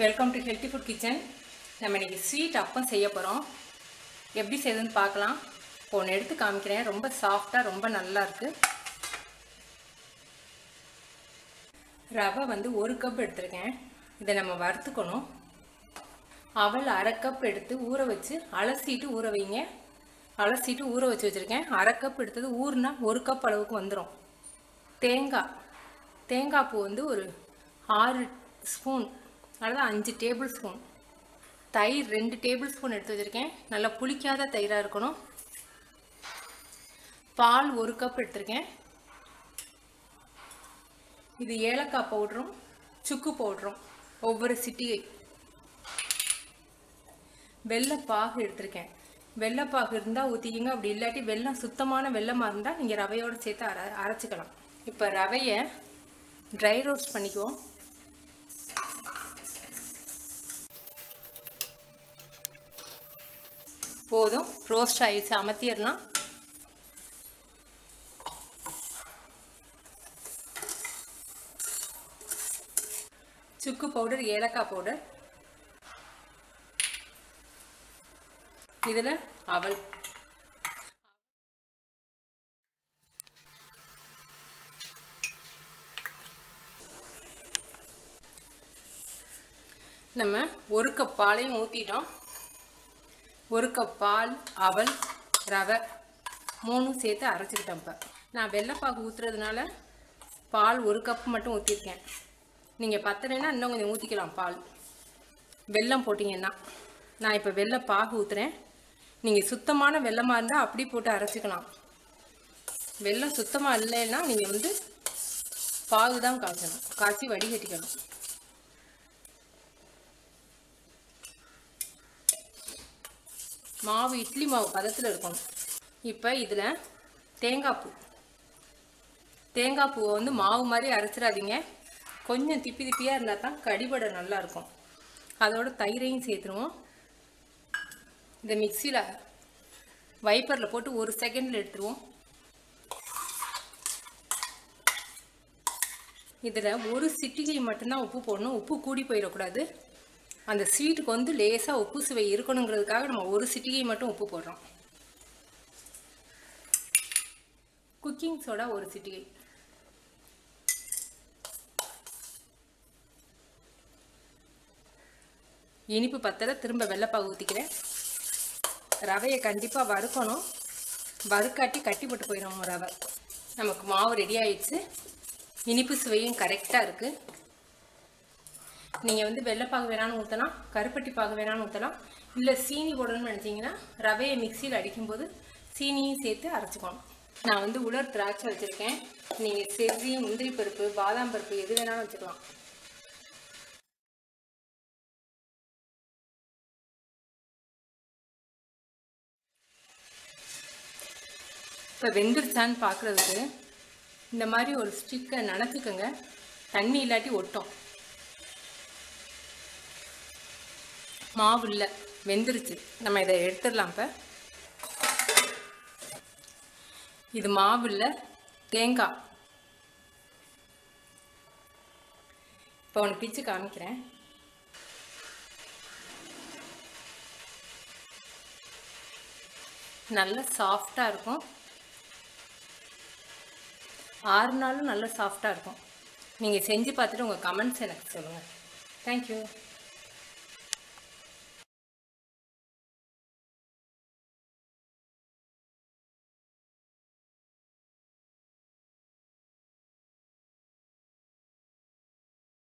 Welcome to healthy food kitchen. நம்ம இன்றைக்கி sweet அப்பம் செய்ய போகிறோம். எப்படி செய்யுதுன்னு பார்க்கலாம். ஒன்று எடுத்து காமிக்கிறேன். ரொம்ப சாஃப்டாக ரொம்ப நல்லா இருக்குது. ரவை வந்து 1 கப் எடுத்துருக்கேன். இதை நம்ம வறுத்துக்கணும். அவல் 1/2 கப் எடுத்து ஊற வச்சு அலசிட்டு ஊற வைங்க. அலசிட்டு ஊற வச்சு வச்சுருக்கேன். 1/2 கப் எடுத்தது ஊறுனா 1 கப் அளவுக்கு வந்துடும். தேங்காய் பூ வந்து ஒரு 6 ஸ்பூன் அதாவது 5 டேபிள் ஸ்பூன். தயிர் 2 டேபிள் ஸ்பூன் எடுத்து வச்சுருக்கேன். நல்லா புளிக்காத தயிராக இருக்கணும். பால் 1 கப் எடுத்துருக்கேன். இது ஏலக்காய் பவுடரும் சுக்கு பவுடரும் ஒவ்வொரு சிட்டிகை. வெள்ளைப்பாகு எடுத்திருக்கேன். வெள்ளைப்பாகு இருந்தால் ஊற்றிக்கிங்க. அப்படி இல்லாட்டி வெல்லம் சுத்தமான வெல்லமாக இருந்தால் நீங்கள் ரவையோடு சேர்த்து அரைச்சிக்கலாம். இப்போ ரவையை ட்ரை ரோஸ்ட் பண்ணிக்குவோம். போதும், ரோஸ்ட் ஆகிடுச்சு. அமர்த்திடலாம். சுக்கு பவுடர், ஏலக்காய் பவுடர், இதில் அவல். நம்ம 1 கப் பாலையும் ஊற்றிட்டோம். 1 கப் பால், அவல், ரவை 3 சேர்த்து அரைச்சிக்கிட்டேன். இப்போ நான் வெள்ளைப்பாகு ஊற்றுறதுனால பால் 1 கப் மட்டும் ஊற்றிருக்கேன். நீங்கள் பத்தலைன்னா இன்னும் கொஞ்சம் ஊற்றிக்கலாம். பால் வெல்லம் போட்டிங்கன்னா. நான் இப்போ வெள்ளைப்பாகு ஊற்றுறேன். நீங்கள் சுத்தமான வெல்லமாக இருந்தால் அப்படி போட்டு அரைச்சிக்கலாம். வெல்லம் சுத்தமாக இல்லைன்னா நீங்கள் வந்து பாகு தான் காய்ச்சணும். காய்ச்சி வடிகட்டிக்கணும். மாவு இட்லி மாவு பதத்தில் இருக்கணும். இப்போ இதில் தேங்காய் பூவை வந்து மாவு மாதிரி அரைச்சிடாதீங்க. கொஞ்சம் திப்பி திப்பியாக இருந்தால் தான் கடிபட நல்லாயிருக்கும். அதோட தயிரையும் சேர்த்துருவோம். இதை மிக்சியில் வைப்பரில் போட்டு 1 செகண்டில் எடுத்துருவோம். இதில் 1 சிட்டிகை மட்டும்தான் உப்பு போடணும். உப்பு கூடி போயிடக்கூடாது. அந்த ஸ்வீட்டுக்கு வந்து லேசாக உப்பு சுவை இருக்கணுங்கிறதுக்காக நம்ம 1 சிட்டிகை மட்டும் உப்பு போடுறோம். குக்கிங் சோடா 1 சிட்டிகை. இனிப்பு பத்தலை. திரும்ப வெள்ளைப்பாகு ஊற்றிக்கிறேன். ரவையை கண்டிப்பாக வறுக்கணும். வறுக்காட்டி கட்டி போட்டு போயிடும் ரவை. நமக்கு மாவு ரெடி ஆயிடுச்சு. இனிப்பு சுவையும் கரெக்டாக இருக்குது. நீங்கள் வந்து வெள்ளைப்பாகு வேணாலும் ஊற்றலாம், கருப்பட்டி பாகு வேணாலும் ஊற்றலாம். இல்லை சீனி போடணும்னு நினச்சிங்கன்னா ரவையை மிக்சியில் அடிக்கும்போது சீனியும் சேர்த்து அரைச்சிக்கணும். நான் வந்து உலர் திராட்சை வச்சுருக்கேன். நீங்கள் செர்ரி, முந்திரி பருப்பு, பாதாம் பருப்பு எது வேணாலும் வச்சுக்கலாம். இப்போ வெந்துருச்சான்னு பார்க்குறதுக்கு இந்த மாதிரி ஒரு ஸ்டிக்கை நனைச்சிக்கோங்க. தண்ணி இல்லாட்டி ஒட்டும். மாவு இல்லை, வெந்துருச்சு. நம்ம இதை எடுத்துடலாம். இப்போ இது மாவு இல்லை, தேங்காய். இப்போ ஒன்று பிச்சு காமிக்கிறேன். நல்ல சாஃப்டாக இருக்கும். 6 நாளும் நல்ல சாஃப்டாக இருக்கும். நீங்கள் செஞ்சு பார்த்துட்டு உங்கள் கமெண்ட்ஸ் எனக்கு சொல்லுங்கள். தேங்க்யூ.